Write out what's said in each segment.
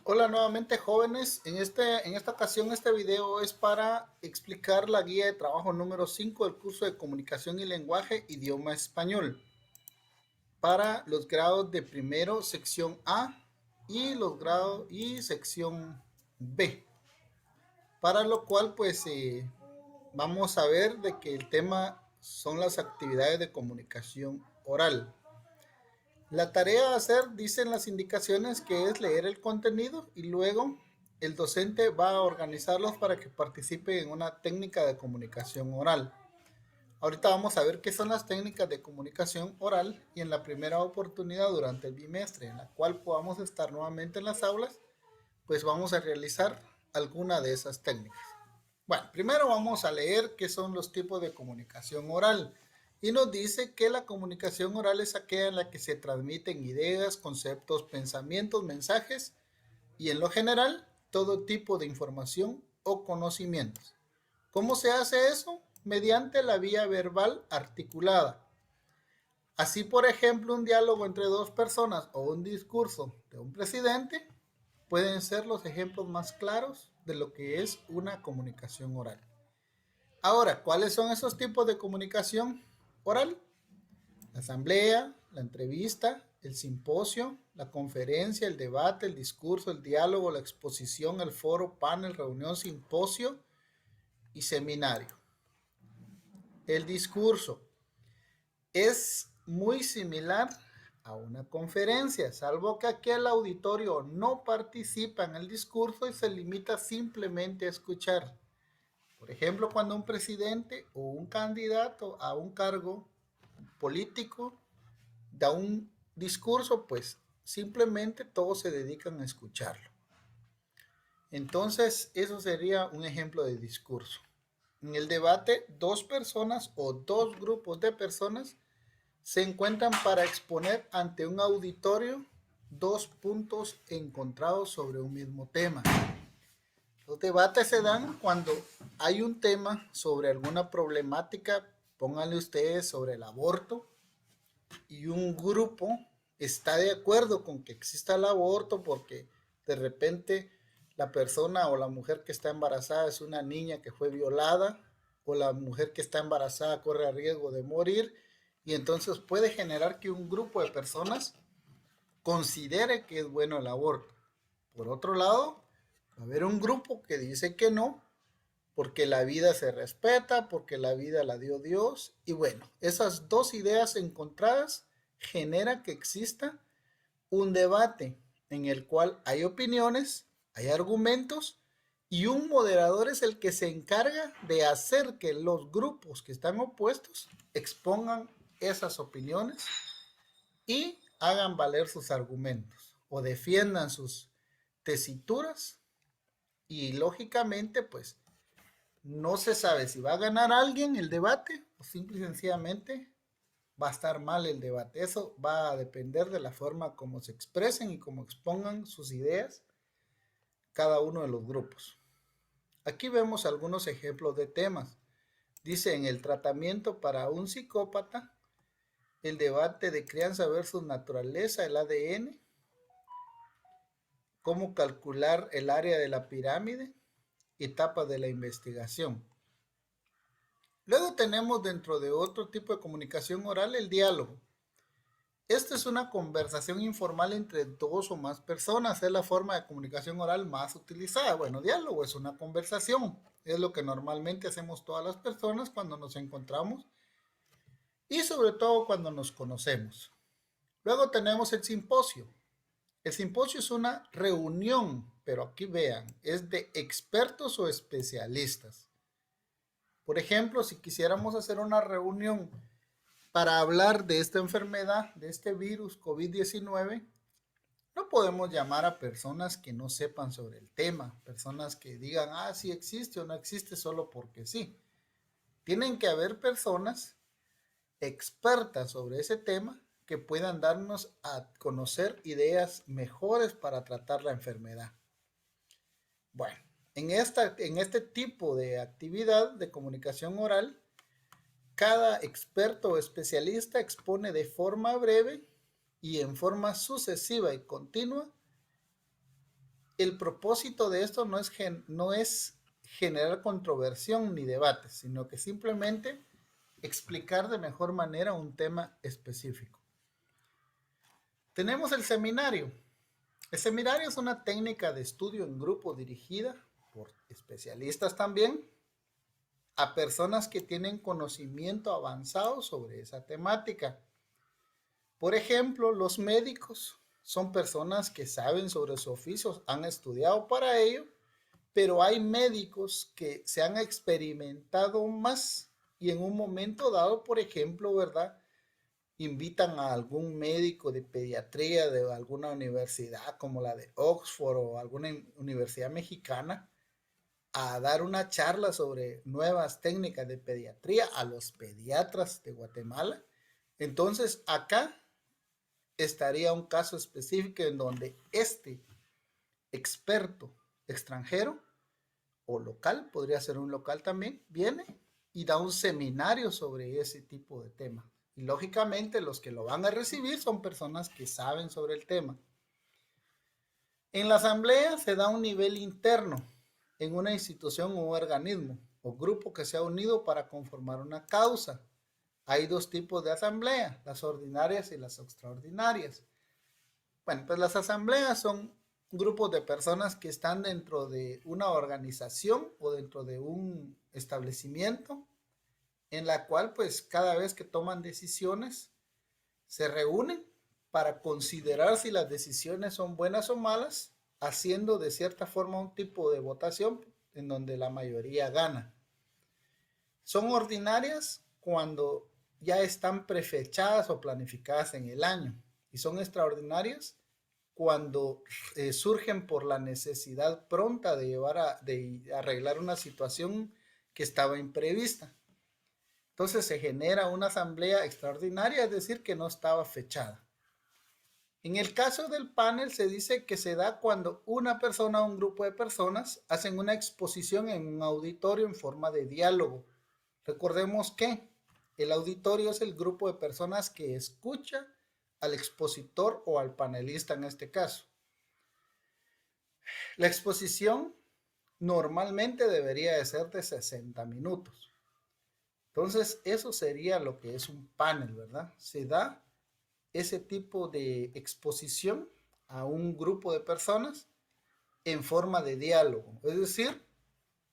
Hola nuevamente jóvenes, en esta ocasión este video es para explicar la guía de trabajo número 5 del curso de Comunicación y Lenguaje Idioma Español para los grados de primero sección A y los grados y sección B, para lo cual vamos a ver de que el tema son las actividades de comunicación oral. La tarea a hacer, dicen las indicaciones, que es leer el contenido y luego el docente va a organizarlos para que participen en una técnica de comunicación oral. Ahorita vamos a ver qué son las técnicas de comunicación oral y en la primera oportunidad durante el bimestre en la cual podamos estar nuevamente en las aulas, pues vamos a realizar alguna de esas técnicas. Bueno, primero vamos a leer qué son los tipos de comunicación oral. Y nos dice que la comunicación oral es aquella en la que se transmiten ideas, conceptos, pensamientos, mensajes y en lo general todo tipo de información o conocimientos. ¿Cómo se hace eso? Mediante la vía verbal articulada. Así, por ejemplo, un diálogo entre dos personas o un discurso de un presidente pueden ser los ejemplos más claros de lo que es una comunicación oral. Ahora, ¿cuáles son esos tipos de comunicación oral? La asamblea, la entrevista, el simposio, la conferencia, el debate, el discurso, el diálogo, la exposición, el foro, panel, reunión, simposio y seminario. El discurso es muy similar a una conferencia, salvo que aquí el auditorio no participa en el discurso y se limita simplemente a escuchar. Por ejemplo, cuando un presidente o un candidato a un cargo político da un discurso, pues simplemente todos se dedican a escucharlo. Entonces, eso sería un ejemplo de discurso. En el debate, dos personas o dos grupos de personas se encuentran para exponer ante un auditorio dos puntos encontrados sobre un mismo tema. Los debates se dan cuando hay un tema sobre alguna problemática, pónganle ustedes sobre el aborto, y un grupo está de acuerdo con que exista el aborto porque de repente la persona o la mujer que está embarazada es una niña que fue violada o la mujer que está embarazada corre riesgo de morir y entonces puede generar que un grupo de personas considere que es bueno el aborto. Por otro lado, va a haber un grupo que dice que no, porque la vida se respeta, porque la vida la dio Dios. Y bueno, esas dos ideas encontradas generan que exista un debate en el cual hay opiniones, hay argumentos y un moderador es el que se encarga de hacer que los grupos que están opuestos expongan esas opiniones y hagan valer sus argumentos o defiendan sus tesituras y lógicamente pues no se sabe si va a ganar alguien el debate o simple y sencillamente va a estar mal el debate. Eso va a depender de la forma como se expresen y cómo expongan sus ideas cada uno de los grupos. Aquí vemos algunos ejemplos de temas. Dice en el tratamiento para un psicópata, el debate de crianza versus naturaleza, el ADN, cómo calcular el área de la pirámide, etapas de la investigación. Luego tenemos dentro de otro tipo de comunicación oral el diálogo. Esta es una conversación informal entre dos o más personas, es la forma de comunicación oral más utilizada. Bueno, diálogo es una conversación, es lo que normalmente hacemos todas las personas cuando nos encontramos y sobre todo cuando nos conocemos. Luego tenemos el simposio. El simposio es una reunión, pero aquí vean, es de expertos o especialistas. Por ejemplo, si quisiéramos hacer una reunión para hablar de esta enfermedad, de este virus COVID-19, no podemos llamar a personas que no sepan sobre el tema, personas que digan, ah, sí existe o no existe solo porque sí. Tienen que haber personas expertas sobre ese tema que puedan darnos a conocer ideas mejores para tratar la enfermedad. Bueno, en este tipo de actividad de comunicación oral, cada experto o especialista expone de forma breve y en forma sucesiva y continua El propósito de esto no es generar controversión ni debate, sino que simplemente explicar de mejor manera un tema específico. Tenemos el seminario. El seminario es una técnica de estudio en grupo dirigida por especialistas también a personas que tienen conocimiento avanzado sobre esa temática. Por ejemplo, los médicos son personas que saben sobre su oficio, han estudiado para ello, pero hay médicos que se han experimentado más y en un momento dado, por ejemplo, ¿verdad? Invitan a algún médico de pediatría de alguna universidad como la de Oxford o alguna universidad mexicana a dar una charla sobre nuevas técnicas de pediatría a los pediatras de Guatemala. Entonces, acá estaría un caso específico en donde este experto extranjero o local, podría ser un local también, viene y da un seminario sobre ese tipo de tema. Y lógicamente los que lo van a recibir son personas que saben sobre el tema. En la asamblea se da un nivel interno en una institución o organismo o grupo que se ha unido para conformar una causa. Hay dos tipos de asamblea, las ordinarias y las extraordinarias. Bueno, pues las asambleas son grupos de personas que están dentro de una organización o dentro de un establecimiento en la cual pues cada vez que toman decisiones se reúnen para considerar si las decisiones son buenas o malas, haciendo de cierta forma un tipo de votación en donde la mayoría gana. Son ordinarias cuando ya están prefechadas o planificadas en el año y son extraordinarias cuando surgen por la necesidad pronta de arreglar una situación que estaba imprevista. Entonces se genera una asamblea extraordinaria, es decir, que no estaba fechada. En el caso del panel se dice que se da cuando una persona o un grupo de personas hacen una exposición en un auditorio en forma de diálogo. Recordemos que el auditorio es el grupo de personas que escucha al expositor o al panelista en este caso. La exposición normalmente debería de ser de 60 minutos. Entonces, eso sería lo que es un panel, ¿verdad? Se da ese tipo de exposición a un grupo de personas en forma de diálogo. Es decir,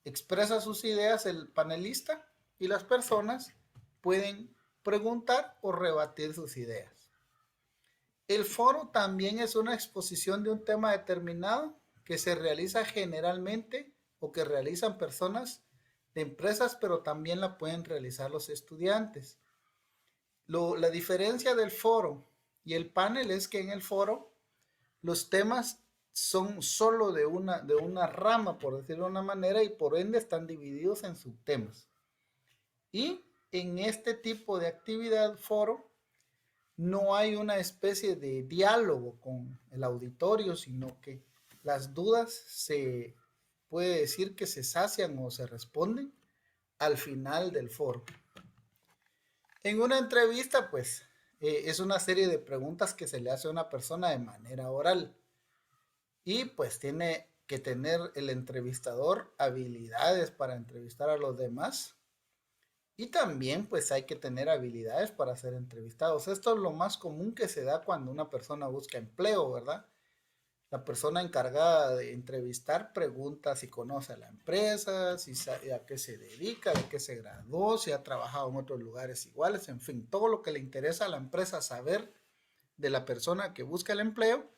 expresa sus ideas el panelista y las personas pueden preguntar o rebatir sus ideas. El foro también es una exposición de un tema determinado que se realiza generalmente o que realizan personas de empresas, pero también la pueden realizar los estudiantes. La diferencia del foro y el panel es que en el foro los temas son solo de una rama, por decirlo de una manera, y por ende están divididos en subtemas. Y en este tipo de actividad foro no hay una especie de diálogo con el auditorio, sino que las dudas se puede decir que se sacian o se responden al final del foro. En una entrevista, pues, es una serie de preguntas que se le hace a una persona de manera oral. Y pues tiene que tener el entrevistador habilidades para entrevistar a los demás. Y también pues hay que tener habilidades para ser entrevistados. Esto es lo más común que se da cuando una persona busca empleo, ¿verdad? La persona encargada de entrevistar pregunta si conoce a la empresa, si sabe a qué se dedica, de qué se graduó, si ha trabajado en otros lugares iguales, en fin, todo lo que le interesa a la empresa saber de la persona que busca el empleo.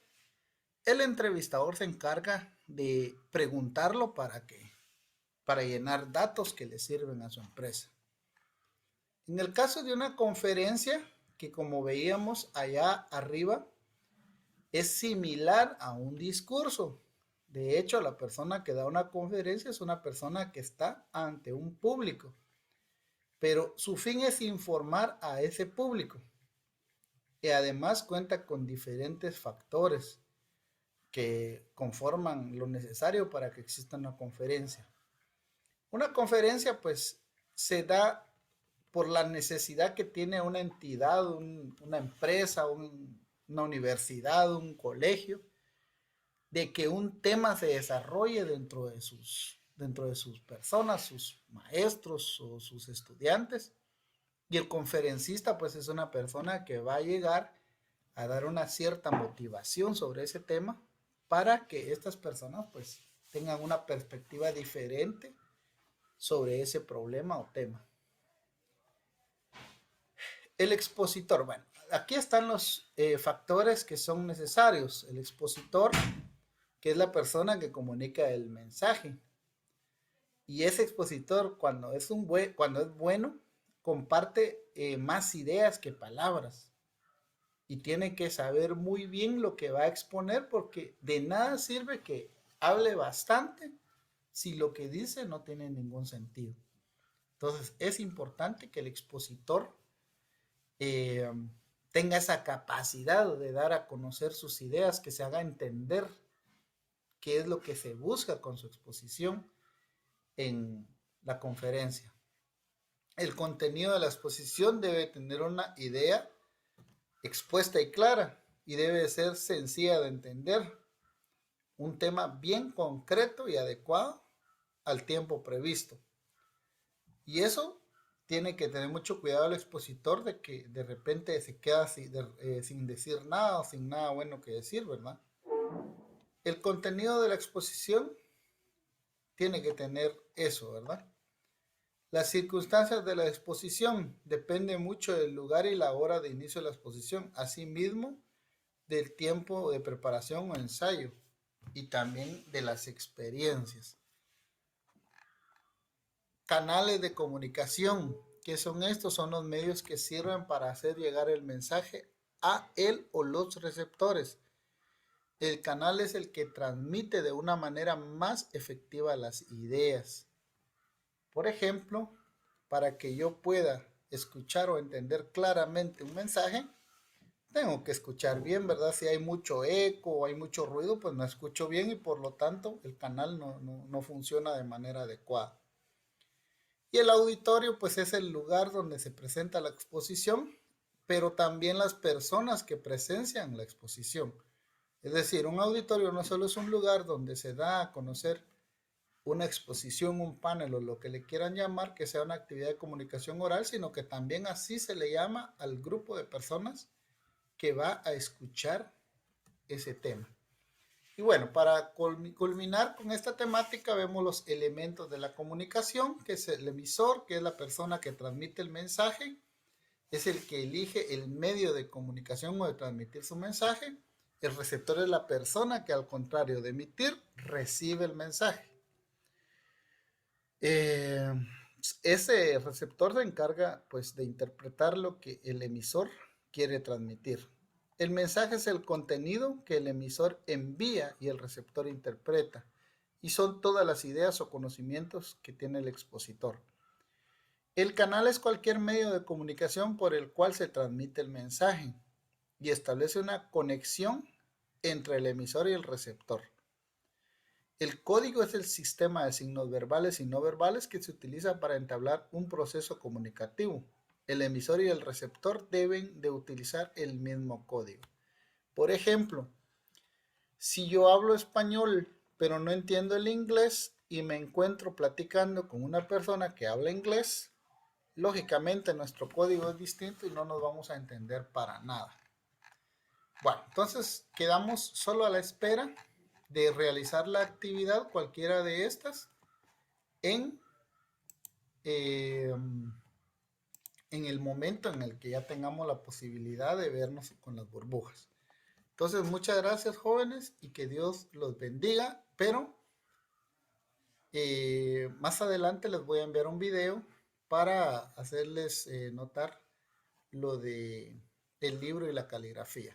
El entrevistador se encarga de preguntarlo para llenar datos que le sirven a su empresa. En el caso de una conferencia, que como veíamos allá arriba, es similar a un discurso. De hecho, la persona que da una conferencia es una persona que está ante un público, pero su fin es informar a ese público. Y además cuenta con diferentes factores que conforman lo necesario para que exista una conferencia. Una conferencia pues se da por la necesidad que tiene una entidad, una empresa, una universidad, un colegio, de que un tema se desarrolle dentro de sus personas, sus maestros o sus estudiantes. Y el conferencista pues es una persona que va a llegar a dar una cierta motivación sobre ese tema para que estas personas pues tengan una perspectiva diferente sobre ese problema o tema. El expositor, bueno, aquí están los factores que son necesarios. El expositor, que es la persona que comunica el mensaje. Y ese expositor, cuando es bueno, comparte más ideas que palabras. Y tiene que saber muy bien lo que va a exponer, porque de nada sirve que hable bastante si lo que dice no tiene ningún sentido. Entonces es importante que el expositor eh, tenga esa capacidad de dar a conocer sus ideas, que se haga entender qué es lo que se busca con su exposición en la conferencia. El contenido de la exposición debe tener una idea expuesta y clara y debe ser sencilla de entender. Un tema bien concreto y adecuado al tiempo previsto. Y eso tiene que tener mucho cuidado el expositor de que de repente se queda sin decir nada o sin nada bueno que decir, ¿verdad? El contenido de la exposición tiene que tener eso, ¿verdad? Las circunstancias de la exposición dependen mucho del lugar y la hora de inicio de la exposición, asimismo del tiempo de preparación o ensayo y también de las experiencias. Canales de comunicación. ¿Qué son estos? Son los medios que sirven para hacer llegar el mensaje a él o los receptores. El canal es el que transmite de una manera más efectiva las ideas. Por ejemplo, para que yo pueda escuchar o entender claramente un mensaje, tengo que escuchar bien, ¿verdad? Si hay mucho eco o hay mucho ruido, pues no escucho bien y por lo tanto el canal no funciona de manera adecuada. Y el auditorio pues es el lugar donde se presenta la exposición, pero también las personas que presencian la exposición. Es decir, un auditorio no solo es un lugar donde se da a conocer una exposición, un panel o lo que le quieran llamar, que sea una actividad de comunicación oral, sino que también así se le llama al grupo de personas que va a escuchar ese tema. Y bueno, para culminar con esta temática vemos los elementos de la comunicación, que es el emisor, que es la persona que transmite el mensaje, es el que elige el medio de comunicación o de transmitir su mensaje. El receptor es la persona que al contrario de emitir, recibe el mensaje. Ese receptor se encarga pues de interpretar lo que el emisor quiere transmitir. El mensaje es el contenido que el emisor envía y el receptor interpreta, y son todas las ideas o conocimientos que tiene el expositor. El canal es cualquier medio de comunicación por el cual se transmite el mensaje y establece una conexión entre el emisor y el receptor. El código es el sistema de signos verbales y no verbales que se utiliza para entablar un proceso comunicativo. El emisor y el receptor deben de utilizar el mismo código. Por ejemplo, si yo hablo español pero no entiendo el inglés y me encuentro platicando con una persona que habla inglés, lógicamente nuestro código es distinto y no nos vamos a entender para nada. Bueno, entonces quedamos solo a la espera de realizar la actividad, cualquiera de estas, en el momento en el que ya tengamos la posibilidad de vernos con las burbujas. Entonces, muchas gracias, jóvenes, y que Dios los bendiga, pero más adelante les voy a enviar un video para hacerles notar lo de el libro y la caligrafía.